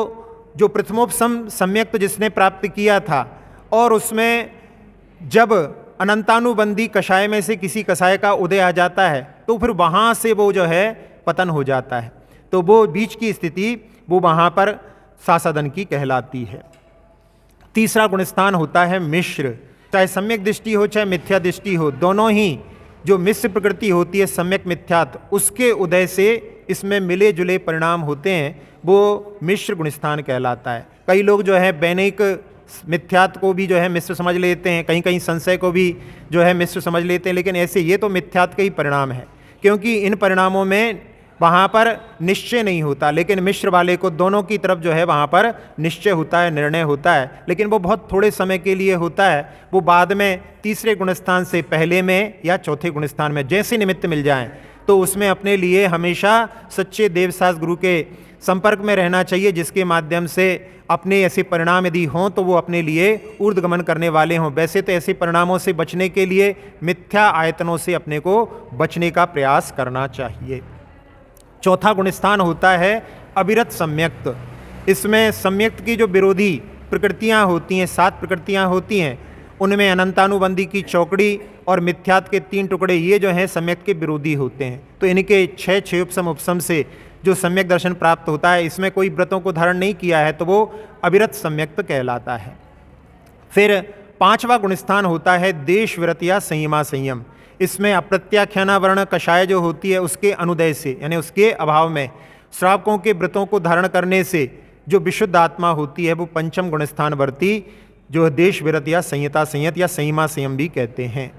जो प्रथमोपसम सम्यक्त जिसने प्राप्त किया था और उसमें जब अनंतानुबंधी कषाय में से किसी कषाय का उदय आ जाता है तो फिर वहाँ से वो जो है पतन हो जाता है, तो वो बीच की स्थिति वो वहाँ पर सासादन की कहलाती है। तीसरा गुणस्थान होता है मिश्र। चाहे सम्यक दृष्टि हो चाहे मिथ्या दृष्टि हो, दोनों ही जो मिश्र प्रकृति होती है सम्यक मिथ्यात्व, उसके उदय से इसमें मिले जुले परिणाम होते हैं, वो मिश्र गुणस्थान कहलाता है। कई लोग जो है वैनिक मिथ्यात्व को भी जो है मिश्र समझ लेते हैं, कहीं कहीं संशय को भी जो है मिश्र समझ लेते हैं, लेकिन ऐसे ये तो मिथ्यात्व के ही परिणाम है, क्योंकि इन परिणामों में वहाँ पर निश्चय नहीं होता, लेकिन मिश्र वाले को दोनों की तरफ जो है वहाँ पर निश्चय होता है, निर्णय होता है, लेकिन वो बहुत थोड़े समय के लिए होता है। वो बाद में तीसरे गुणस्थान से पहले में या चौथे गुणस्थान में जैसे निमित्त मिल जाएं तो उसमें अपने लिए हमेशा सच्चे देवशास्त्र गुरु के संपर्क में रहना चाहिए, जिसके माध्यम से अपने ऐसे परिणाम यदि हों तो वो अपने लिए ऊर्ध्वगमन करने वाले हों। वैसे तो ऐसे परिणामों से बचने के लिए मिथ्या आयतनों से अपने को बचने का प्रयास करना चाहिए। चौथा गुणस्थान होता है अविरत सम्यक्त। इसमें सम्यक्त की जो विरोधी प्रकृतियां होती हैं, 7 प्रकृतियां होती हैं, उनमें अनंतानुबंधी की चौकड़ी और मिथ्यात्व के 3 टुकड़े, ये जो हैं सम्यक्त के विरोधी होते हैं। तो इनके 6 उपसम उपसम से जो सम्यक दर्शन प्राप्त होता है, इसमें कोई व्रतों को धारण नहीं किया है तो वो अविरत सम्यक्त कहलाता है। फिर 5वां गुणस्थान होता है देश व्रत या संयमा संयम। इसमें अप्रत्याख्याना वर्ण कषाय जो होती है उसके अनुदय से, यानी उसके अभाव में श्रावकों के व्रतों को धारण करने से जो विशुद्ध आत्मा होती है वो 5म गुणस्थान वर्ती जो देश विरत या संयता संयत या संयमा संयम भी कहते हैं।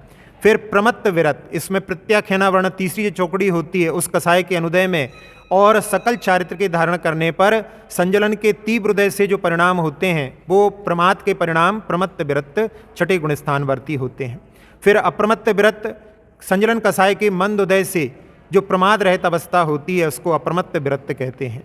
फिर प्रमत्त विरत, इसमें प्रत्याख्याना वर्ण तीसरी जो चौकड़ी होती है उस कषाय के अनुदय में और सकल चारित्र के धारण करने पर संजलन के तीव्र उदय से जो परिणाम होते हैं वो प्रमाद के परिणाम प्रमत्त विरत छठे गुणस्थान वर्ती होते हैं। फिर अप्रमत्त विरत संजलन कषाय के मंद उदय से जो प्रमाद रहित अवस्था होती है उसको अप्रमत्त विरत कहते हैं।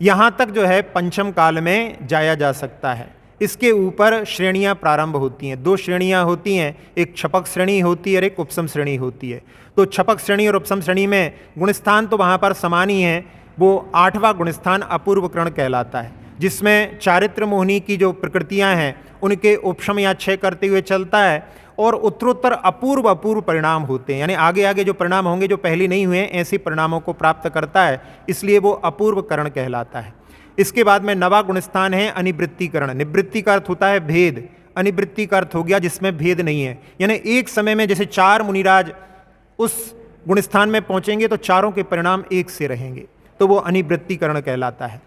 यहाँ तक जो है पंचम काल में जाया जा सकता है। इसके ऊपर श्रेणियाँ प्रारंभ होती हैं। 2 श्रेणियाँ होती हैं, एक छपक श्रेणी होती है और एक उपसम श्रेणी होती है। तो छपक श्रेणी और उपसम श्रेणी में गुणस्थान तो वहाँ पर समान ही हैं। वो 8वां गुणस्थान अपूर्वकरण कहलाता है, जिसमें चारित्र मोहिनी की जो प्रकृतियाँ हैं उनके उपशम या क्षय करते हुए चलता है और उत्तरोत्तर अपूर्व परिणाम होते हैं, यानी आगे आगे जो परिणाम होंगे जो पहले नहीं हुए ऐसे परिणामों को प्राप्त करता है, इसलिए वो अपूर्वकरण कहलाता है। इसके बाद में 9वां गुणस्थान है अनिवृत्तिकरण। निवृत्ति का अर्थ होता है भेद, अनिवृत्ति का अर्थ हो गया जिसमें भेद नहीं है, यानी एक समय में जैसे 4 मुनिराज उस गुणस्थान में पहुंचेंगे तो चारों के परिणाम एक से रहेंगे, तो वो अनिवृत्तिकरण कहलाता है।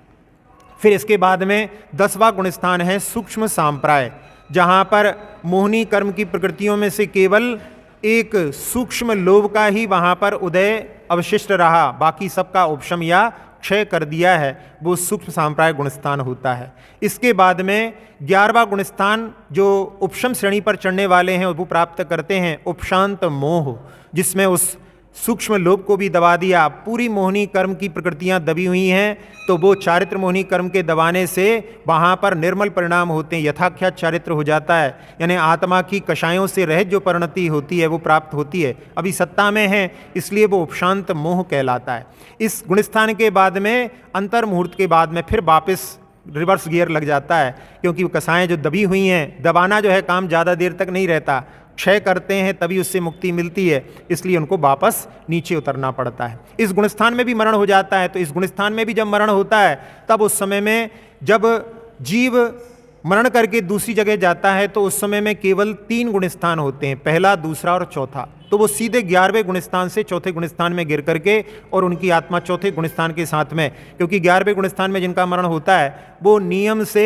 फिर इसके बाद में 10वां गुणस्थान है सूक्ष्म सांप्राय, जहाँ पर मोहिनी कर्म की प्रकृतियों में से केवल एक सूक्ष्म लोभ का ही वहाँ पर उदय अवशिष्ट रहा, बाकी सबका उपशम या क्षय कर दिया है, वो सूक्ष्म सांप्राय गुणस्थान होता है। इसके बाद में 11वां गुणस्थान जो उपशम श्रेणी पर चढ़ने वाले हैं वो प्राप्त करते हैं उपशांत मोह, जिसमें उस सूक्ष्म लोभ को भी दबा दिया। पूरी मोहिनी कर्म की प्रकृतियां दबी हुई हैं तो वो चारित्र मोहिनी कर्म के दबाने से वहाँ पर निर्मल परिणाम होते हैं, यथाख्यात चारित्र हो जाता है, यानी आत्मा की कषायों से रहित जो परिणति होती है वो प्राप्त होती है। अभी सत्ता में है इसलिए वो उपशांत मोह कहलाता है। इस गुणस्थान के बाद में अंतर मुहूर्त के बाद में फिर वापस रिवर्स गियर लग जाता है, क्योंकि वो कषाएँ जो दबी हुई हैं, दबाना जो है काम ज़्यादा देर तक नहीं रहता, क्षय करते हैं तभी उससे मुक्ति मिलती है, इसलिए उनको वापस नीचे उतरना पड़ता है। इस गुणस्थान में भी मरण हो जाता है, तो इस गुणस्थान में भी जब मरण होता है तब उस समय में जब जीव मरण करके दूसरी जगह जाता है तो उस समय में केवल 3 गुणस्थान होते हैं, पहला, दूसरा और चौथा। तो वो सीधे 11वें गुणस्थान से चौथे गुणस्थान में गिर करके और उनकी आत्मा चौथे गुणस्थान के साथ में, क्योंकि 11वें गुणस्थान में जिनका मरण होता है वो नियम से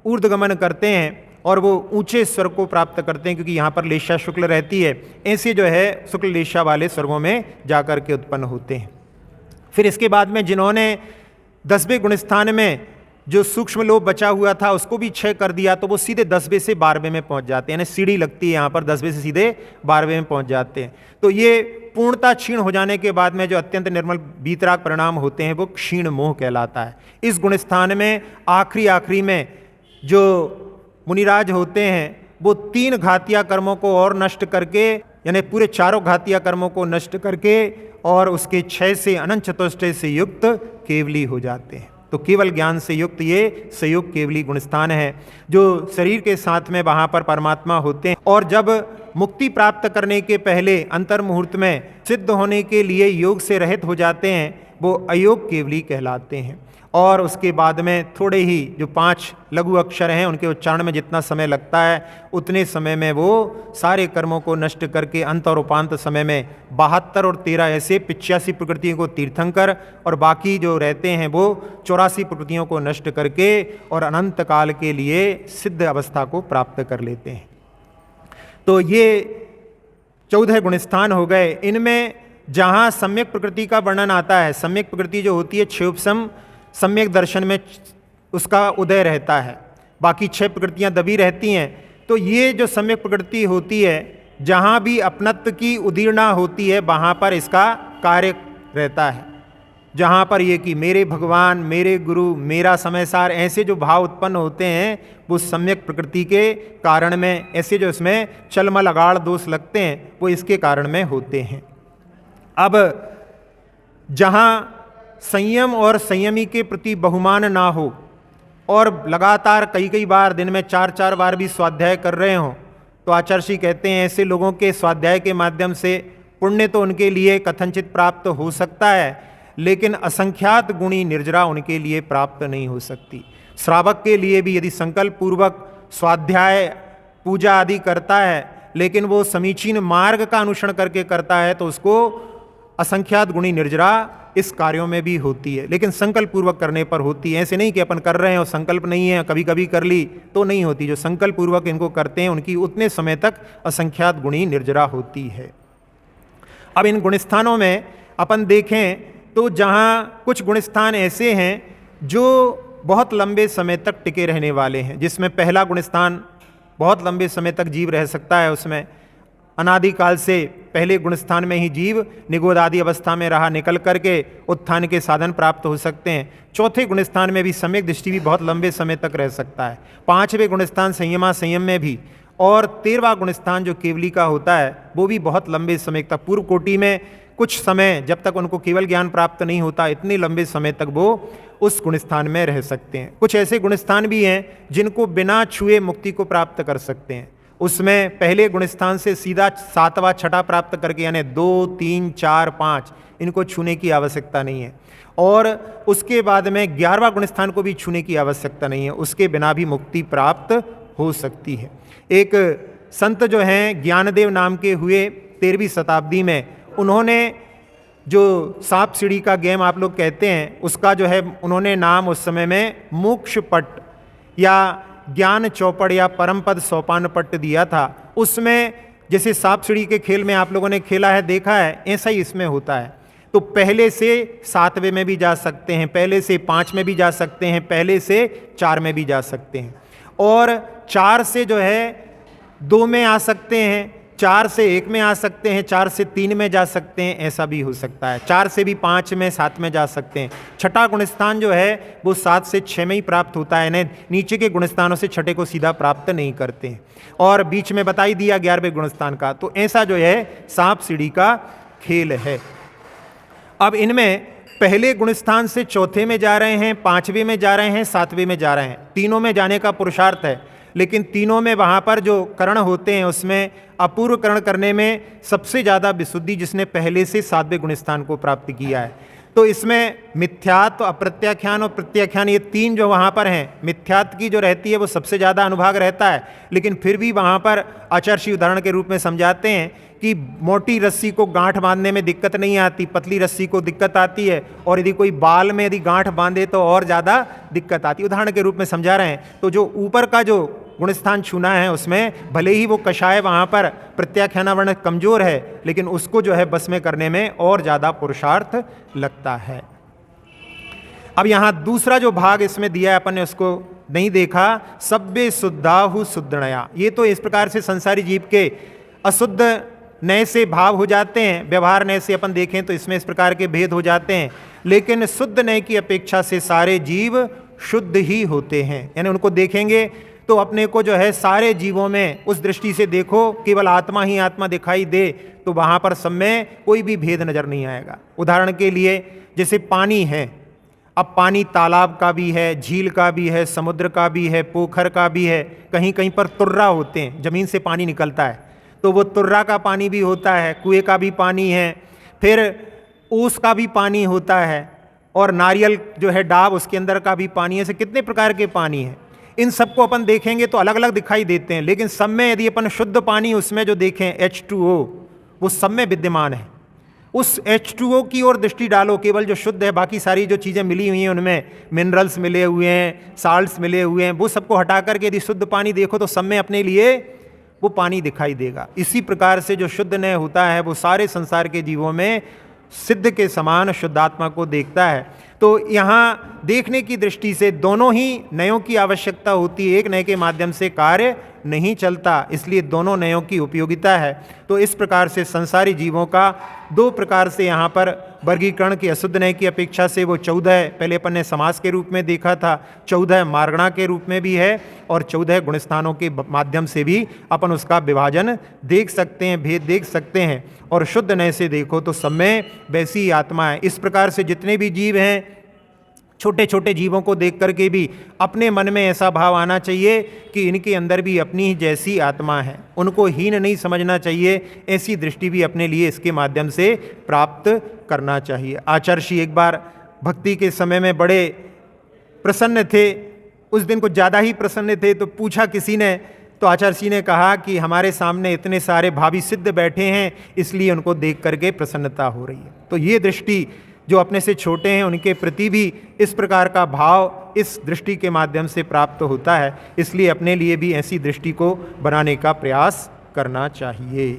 ऊर्ध्वगमन करते हैं और वो ऊंचे स्वर्ग को प्राप्त करते हैं, क्योंकि यहाँ पर लेशा शुक्ल रहती है। ऐसे जो है शुक्ल लेशा वाले स्वर्गों में जाकर के उत्पन्न होते हैं। फिर इसके बाद में जिन्होंने 10वें गुणस्थान में जो सूक्ष्म लोभ बचा हुआ था उसको भी क्षय कर दिया, तो वो सीधे 10वें से 12वें में पहुंच जाते हैं, यानी सीढ़ी लगती है यहाँ पर, 10वें से सीधे 12वें में पहुंच जाते हैं। तो ये पूर्णता क्षीण हो जाने के बाद में जो अत्यंत निर्मल वीतराग परिणाम होते हैं वो क्षीण मोह कहलाता है। इस गुणस्थान में आखिरी में जो मुनिराज होते हैं वो 3 घातिया कर्मों को और नष्ट करके, यानी पूरे 4 घातिया कर्मों को नष्ट करके और उसके क्षय से अनंत चतुष्टय से युक्त केवली हो जाते हैं। तो केवल ज्ञान से युक्त ये संयुक्त केवली गुणस्थान है, जो शरीर के साथ में वहाँ पर परमात्मा होते हैं। और जब मुक्ति प्राप्त करने के पहले अंतर मुहूर्त में सिद्ध होने के लिए योग से रहित हो जाते हैं, वो अयोग केवली कहलाते हैं। और उसके बाद में थोड़े ही जो 5 लघु अक्षर हैं उनके उच्चारण में जितना समय लगता है उतने समय में वो सारे कर्मों को नष्ट करके अंत और उपांत समय में 72 और 13 ऐसे 85 प्रकृतियों को तीर्थंकर और बाकी जो रहते हैं वो 84 प्रकृतियों को नष्ट करके और अनंत काल के लिए सिद्ध अवस्था को प्राप्त कर लेते हैं। तो ये 14 गुणस्थान हो गए। इनमें जहाँ सम्यक प्रकृति का वर्णन आता है, सम्यक प्रकृति जो होती है क्षयोपशम सम्यक दर्शन में उसका उदय रहता है, बाकी 6 प्रकृतियां दबी रहती हैं। तो ये जो सम्यक प्रकृति होती है, जहाँ भी अपनत्व की उदीर्णा होती है वहाँ पर इसका कार्य रहता है। जहाँ पर ये कि मेरे भगवान, मेरे गुरु, मेरा समयसार, ऐसे जो भाव उत्पन्न होते हैं वो सम्यक प्रकृति के कारण में, ऐसे जो इसमें चलमल अगाड़ दोष लगते हैं वो इसके कारण में होते हैं। अब जहाँ संयम और संयमी के प्रति बहुमान ना हो और लगातार कई बार दिन में 4 बार भी स्वाध्याय कर रहे हों, तो आचार्य श्री कहते हैं ऐसे लोगों के स्वाध्याय के माध्यम से पुण्य तो उनके लिए कथनचित प्राप्त हो सकता है, लेकिन असंख्यात गुणी निर्जरा उनके लिए प्राप्त नहीं हो सकती। श्रावक के लिए भी यदि संकल्प पूर्वक स्वाध्याय पूजा आदि करता है, लेकिन वो समीचीन मार्ग का अनुसरण करके करता है, तो उसको असंख्यात गुणी निर्जरा इस कार्यों में भी होती है, लेकिन संकल्प पूर्वक करने पर होती है। ऐसे नहीं कि अपन कर रहे हैं और संकल्प नहीं है, कभी कभी कर ली तो नहीं होती। जो संकल्प पूर्वक इनको करते हैं उनकी उतने समय तक असंख्यात गुणी निर्जरा होती है। अब इन गुणस्थानों में अपन देखें तो जहाँ कुछ गुणस्थान ऐसे हैं जो बहुत लंबे समय तक टिके रहने वाले हैं, जिसमें पहला गुणस्थान बहुत लंबे समय तक जीव रह सकता है। उसमें अनादिकाल से पहले गुणस्थान में ही जीव निगोदादि अवस्था में रहा, निकल करके उत्थान के साधन प्राप्त हो सकते हैं। चौथे गुणस्थान में भी सम्यक दृष्टि भी बहुत लंबे समय तक रह सकता है। 5वें गुणस्थान संयमा संयम में भी, और 13वां गुणस्थान जो केवली का होता है वो भी बहुत लंबे समय तक, पूर्व कोटि में कुछ समय जब तक उनको केवल ज्ञान प्राप्त नहीं होता, इतने लंबे समय तक वो उस गुणस्थान में रह सकते हैं। कुछ ऐसे गुणस्थान भी हैं जिनको बिना छुए मुक्ति को प्राप्त कर सकते हैं। उसमें पहले गुणस्थान से सीधा 7वां छठा प्राप्त करके, यानी 2, 3, 4, 5 इनको छूने की आवश्यकता नहीं है, और उसके बाद में 11वां गुणस्थान को भी छूने की आवश्यकता नहीं है, उसके बिना भी मुक्ति प्राप्त हो सकती है। एक संत जो हैं ज्ञानदेव नाम के हुए 13वीं शताब्दी में, उन्होंने जो सांप सीढ़ी का गेम आप लोग कहते हैं उसका जो है उन्होंने नाम उस समय में मोक्ष पट या ज्ञान चौपड़ या परमपद सोपान पट्ट दिया था। उसमें जैसे सांप सीढ़ी के खेल में आप लोगों ने खेला है, देखा है, ऐसा ही इसमें होता है। तो पहले से 7वें में भी जा सकते हैं, पहले से 5 में भी जा सकते हैं, पहले से 4 में भी जा सकते हैं, और 4 से जो है 2 में आ सकते हैं, 4 से 1 में आ सकते हैं, 4 से 3 में जा सकते हैं, ऐसा भी हो सकता है। 4 से भी 5 में 7 में जा सकते हैं। छठा गुणस्थान जो है वो 7 से 6 में ही प्राप्त होता है, यानी नीचे के गुणस्थानों से छठे को सीधा प्राप्त नहीं करते हैं। और बीच में बता ही दिया 11वें गुणस्थान का। तो ऐसा जो है सांप सीढ़ी का खेल है। अब इनमें पहले गुणस्थान से चौथे में जा रहे हैं, 5वें में जा रहे हैं, 7वें में जा रहे हैं, तीनों में जाने का पुरुषार्थ है, लेकिन तीनों में वहाँ पर जो करण होते हैं उसमें अपूर्व करण करने में सबसे ज़्यादा विशुद्धि जिसने पहले से 7वें गुणस्थान को प्राप्त किया है। तो इसमें मिथ्यात्व, अप्रत्याख्यान और प्रत्याख्यान, ये 3 जो वहाँ पर हैं, मिथ्यात्व की जो रहती है वो सबसे ज़्यादा अनुभाग रहता है, लेकिन फिर भी वहाँ पर आचार्य उदाहरण के रूप में समझाते हैं कि मोटी रस्सी को गांठ बांधने में दिक्कत नहीं आती, पतली रस्सी को दिक्कत आती है, और यदि कोई बाल में यदि गांठ बांधे तो और ज़्यादा दिक्कत आती है। उदाहरण के रूप में समझा रहे हैं। तो जो ऊपर का जो गुणस्थान छूना है उसमें, भले ही वो कषाय वहाँ पर प्रत्याख्यानावर्ण कमजोर है, लेकिन उसको जो है बस में करने में और ज़्यादा पुरुषार्थ लगता है। अब यहाँ दूसरा जो भाग इसमें दिया है अपन ने उसको नहीं देखा, सब्बे शुद्धाहु शुद्धनया। ये तो इस प्रकार से संसारी जीव के अशुद्ध नए से भाव हो जाते हैं, व्यवहार नए से अपन देखें तो इसमें इस प्रकार के भेद हो जाते हैं, लेकिन शुद्ध नए की अपेक्षा से सारे जीव शुद्ध ही होते हैं। यानी उनको देखेंगे तो अपने को जो है सारे जीवों में उस दृष्टि से देखो, केवल आत्मा ही आत्मा दिखाई दे तो वहाँ पर सब में कोई भी भेद नजर नहीं आएगा। उदाहरण के लिए जैसे पानी है, अब पानी तालाब का भी है, झील का भी है, समुद्र का भी है, पोखर का भी है, कहीं कहीं पर तुर्रा होते हैं, जमीन से पानी निकलता है तो वो तुर्रा का पानी भी होता है, कुएं का भी पानी है, फिर ओस का भी पानी होता है, और नारियल जो है डाब उसके अंदर का भी पानी है। ऐसे कितने प्रकार के पानी हैं। इन सबको अपन देखेंगे तो अलग अलग दिखाई देते हैं, लेकिन सब में यदि अपन शुद्ध पानी उसमें जो देखें H2O, वो सब में विद्यमान है। उस H2O की ओर दृष्टि डालो, केवल जो शुद्ध है, बाकी सारी जो चीज़ें मिली हुई हैं उनमें मिनरल्स मिले हुए हैं, साल्ट्स मिले हुए हैं, वो सबको हटा करके यदि शुद्ध पानी देखो तो सब में अपने लिए वो पानी दिखाई देगा। इसी प्रकार से जो शुद्ध नय होता है वो सारे संसार के जीवों में सिद्ध के समान शुद्धात्मा को देखता है। तो यहाँ देखने की दृष्टि से दोनों ही नयों की आवश्यकता होती है, एक नय के माध्यम से कार्य नहीं चलता, इसलिए दोनों नयों की उपयोगिता है। तो इस प्रकार से संसारी जीवों का दो प्रकार से यहाँ पर वर्गीकरण की अशुद्ध नय की अपेक्षा से वो 14 पहले अपन ने समास के रूप में देखा था, 14 मार्गणा के रूप में भी है, और 14 गुणस्थानों के माध्यम से भी अपन उसका विभाजन देख सकते हैं, भेद देख सकते हैं। और शुद्ध नय से देखो तो सब में वैसी ही आत्मा है। इस प्रकार से जितने भी जीव हैं, छोटे छोटे जीवों को देख करके भी अपने मन में ऐसा भाव आना चाहिए कि इनके अंदर भी अपनी ही जैसी आत्मा है, उनको हीन नहीं समझना चाहिए। ऐसी दृष्टि भी अपने लिए इसके माध्यम से प्राप्त करना चाहिए। आचार्य श्री एक बार भक्ति के समय में बड़े प्रसन्न थे, उस दिन कुछ ज़्यादा ही प्रसन्न थे, तो पूछा किसी ने, तो आचार्य श्री ने कहा कि हमारे सामने इतने सारे भावी सिद्ध बैठे हैं, इसलिए उनको देख करके प्रसन्नता हो रही है। तो ये दृष्टि जो अपने से छोटे हैं उनके प्रति भी इस प्रकार का भाव इस दृष्टि के माध्यम से प्राप्त होता है, इसलिए अपने लिए भी ऐसी दृष्टि को बनाने का प्रयास करना चाहिए।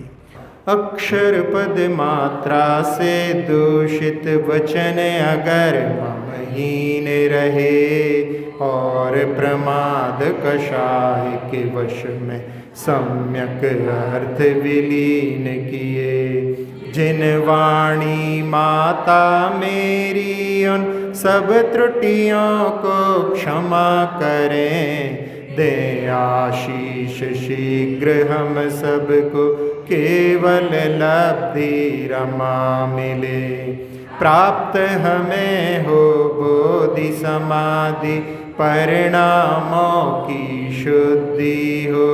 अक्षर पद मात्रा से दूषित वचन अगर ममहीन रहे, और प्रमाद कषाय के वश में सम्यक अर्थ विलीन किए, जिन वाणी माता मेरी उन सब त्रुटियों को क्षमा करें, दे आशीष शीघ्र हम सबको केवल लब्धि रमा मिले, प्राप्त हमें हो बोधि समाधि परिणामों की शुद्धि हो,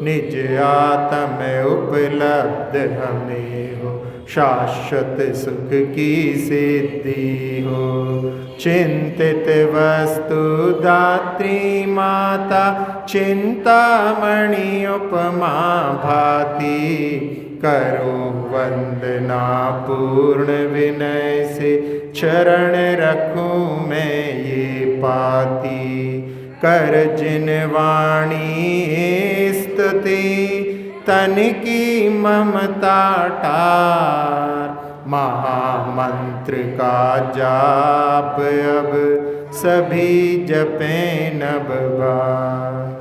निज आत्म उपलब्ध हमें हो, शाश्वत सुख की सिद्धि हो। चिंतित वस्तु दात्री माता चिंतामणि उपमा भाति, करो वंदना पूर्ण विनय से चरण रखूं मैं ये पाती, कर जिन वाणी स्तुति तन की ममता टार, महामंत्र का जाप अब सभी जपें नव बार।